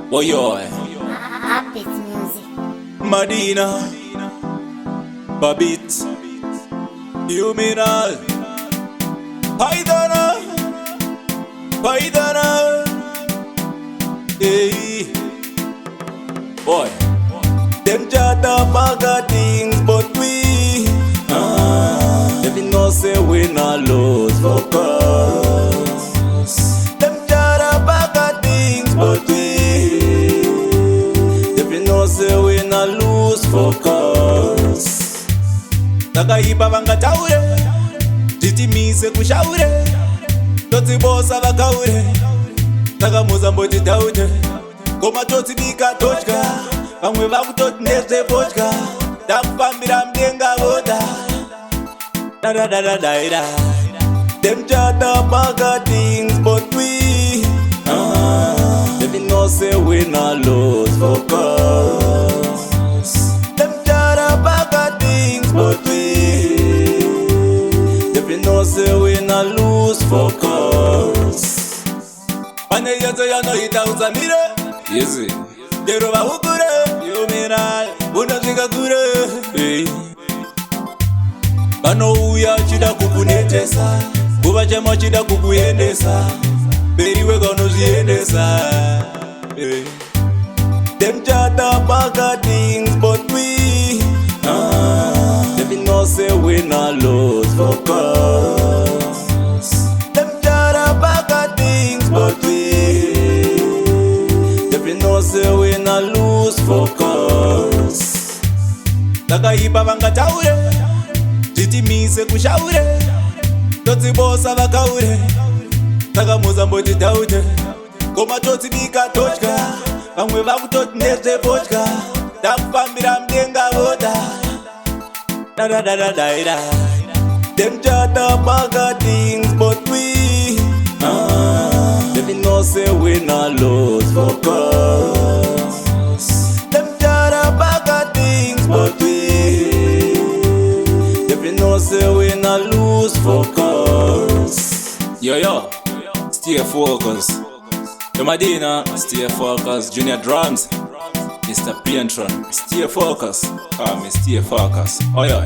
Oh yo, Happy music. Madina, Babit, Yuminal, Paidana, hey, boy, them chatter bag things, but we, if you know say we not lose focus. Them chatter bag things, but we, if you know say we not lose focus. Takaipa vangataure, titimise kushaure, totsibosa vakaure, takamuza mboti taute, koma totsibika tochka, vamwe vakutoti ndezve vodka, takufambira mudenga voda. Da. Them chatter bag things, but we, if you know say we not lose focus. Them chatter bag things, but we, if you know say we not lose focus. Pane yezo yano itauza mire, yezi, dero va ukure, yumiral, unazika kure, hey. Vanouya chida kukunetesa, kuva chema chida kukuendesa, beriwe kanozviendesa, hey. Them chatter bag things, but we, if you know say we not lose focus. Them chatter bag things, but we, if you know say we not lose focus. Takaipa vangataure, titimise kushaure, totsibosa vakaure, takamuza mboti taute, koma totsibika tochka, vamwe vakutoti ndezve vodka, takufambira mudenga voda. Da. Them chatter bag things, but we, if you know say we not lose focus. Them chatter bag things, but we, if you know say we not lose focus. Yo, stay focused. The Madina, stay focused. Junior Drums, Mr. Piantron, stay focused. Me stay focused. Oh yeah.